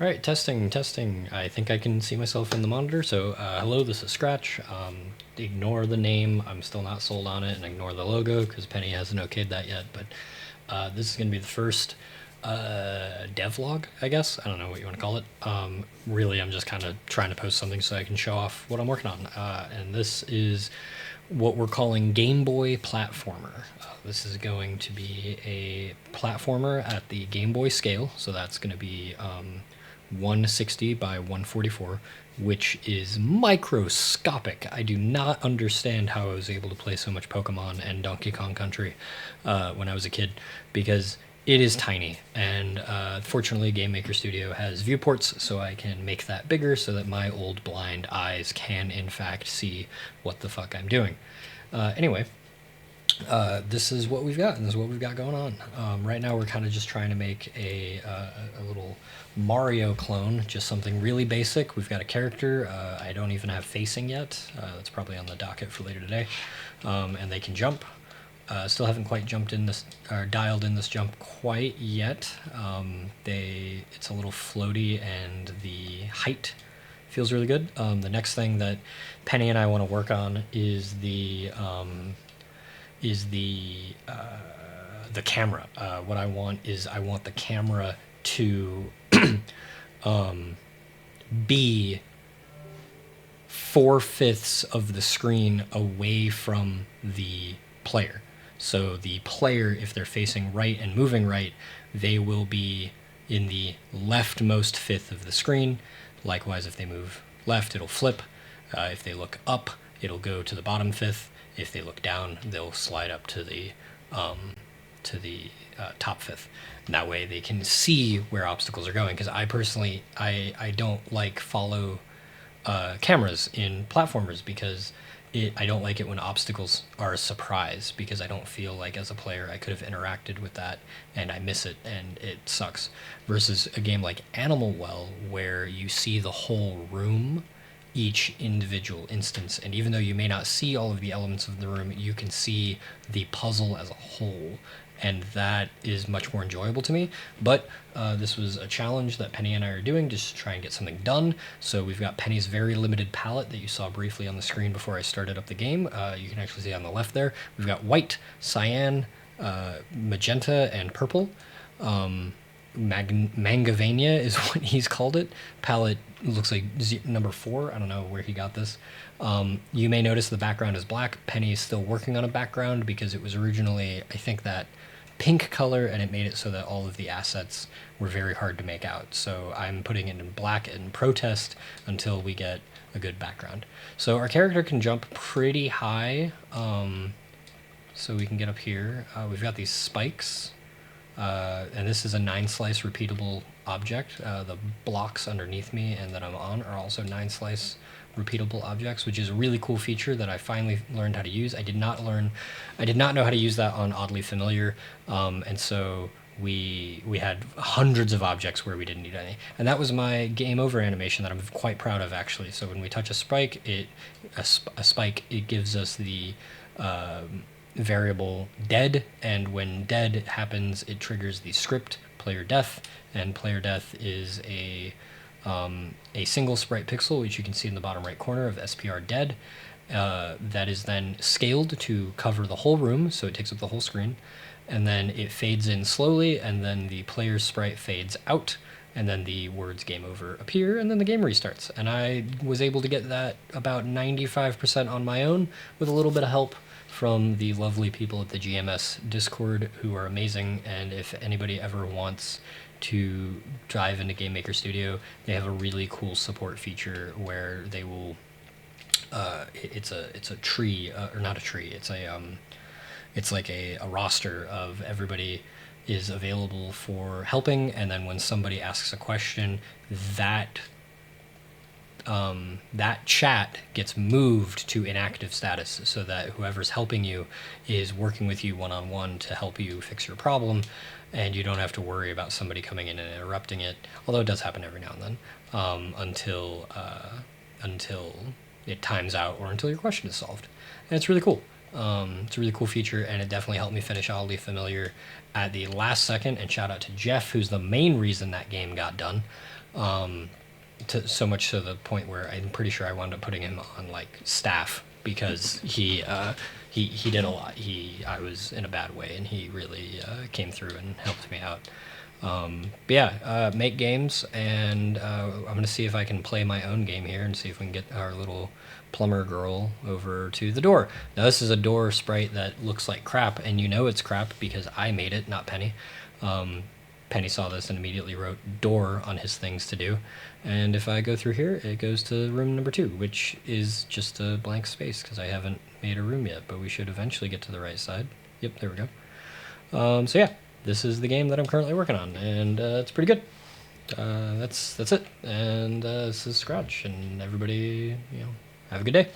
All right, testing, testing. I think I can see myself in the monitor. So, hello, this is Scratch. Ignore the name. I'm still not sold on it, and ignore the logo because Penny hasn't okayed that yet. But this is going to be the first devlog, I guess. I don't know what you want to call it. Really, I'm just kind of trying to post something so I can show off what I'm working on. And this is what we're calling Gameboy platformer. This is going to be a platformer at the Gameboy scale. So that's going to be 160 by 144, which is microscopic. I do not understand how I was able to play so much Pokemon and Donkey Kong Country when I was a kid, because it is tiny. And fortunately, Game Maker Studio has viewports, so I can make that bigger so that my old blind eyes can, in fact, see what the fuck I'm doing. Anyway, this is what we've got, and this is what we've got going on. Right now, we're kind of just trying to make a little Mario clone, just something really basic. We've got a character. I don't even have facing yet. That's probably on the docket for later today. And they can jump. Still haven't quite jumped in this, or dialed in this jump quite yet. It's a little floaty, and the height feels really good. The next thing that Penny and I want to work on is the camera. What I want is I want the camera to be 4/5 of the screen away from the player. So the player, if they're facing right and moving right, they will be in the leftmost fifth of the screen. Likewise, if they move left, it'll flip. If they look up, it'll go to the bottom fifth. If they look down, they'll slide up to the top fifth. And that way they can see where obstacles are going. Because I personally, I don't like follow cameras in platformers, because I don't like it when obstacles are a surprise, because I don't feel like as a player I could have interacted with that and I miss it and it sucks. Versus a game like Animal Well, where you see the whole room, each individual instance, and even though you may not see all of the elements of the room, you can see the puzzle as a whole, and that is much more enjoyable to me. But this was a challenge that Penny and I are doing just to try and get something done. So we've got Penny's very limited palette that you saw briefly on the screen before I started up the game. You can actually see on the left there. We've got white, cyan, magenta, and purple. Mangavania is what he's called it. Palette looks like number 4. I don't know where he got this. You may notice the background is black. Penny is still working on a background because it was originally, I think, that pink color, and it made it so that all of the assets were very hard to make out. So I'm putting it in black in protest until we get a good background. So our character can jump pretty high. So we can get up here. We've got these spikes. And this is a 9-slice repeatable object. The blocks underneath me and that I'm on are also 9-slice repeatable objects, which is a really cool feature that I finally learned how to use. I did not know how to use that on Oddly Familiar, and so we had hundreds of objects where we didn't need any, and that was my game over animation that I'm quite proud of, actually. So when we touch a spike, it gives us the variable dead, and when dead happens, it triggers the script player death, and player death is a single sprite pixel, which you can see in the bottom right corner of SPR dead. That is then scaled to cover the whole room, so it takes up the whole screen, and then it fades in slowly, and then the player's sprite fades out, and then the words game over appear, and then the game restarts. And I was able to get that about 95% on my own, with a little bit of help from the lovely people at the GMS Discord, who are amazing. And if anybody ever wants to dive into Game Maker Studio, they have a really cool support feature where they will it's a tree, or not a tree, it's like a roster of everybody is available for helping, and then when somebody asks a question, that chat gets moved to inactive status, so that whoever's helping you is working with you one-on-one to help you fix your problem, and you don't have to worry about somebody coming in and interrupting it, although it does happen every now and then, until it times out or until your question is solved. And it's really cool. It's a really cool feature, and it definitely helped me finish Oddly Familiar at the last second, and shout out to Jeff, who's the main reason that game got done. So much to the point where I'm pretty sure I wound up putting him on like staff because he did a lot. I was in a bad way, and he really came through and helped me out. But yeah, make games, and I'm gonna see if I can play my own game here and see if we can get our little plumber girl over to the door. Now this is a door sprite that looks like crap, and you know it's crap because I made it, not Penny. Penny saw this and immediately wrote door on his things to do. And if I go through here, it goes to room number 2, which is just a blank space because I haven't made a room yet, but we should eventually get to the right side. Yep, there we go. So yeah, this is the game that I'm currently working on, and it's pretty good. That's it. And this is Scratch, and everybody, have a good day.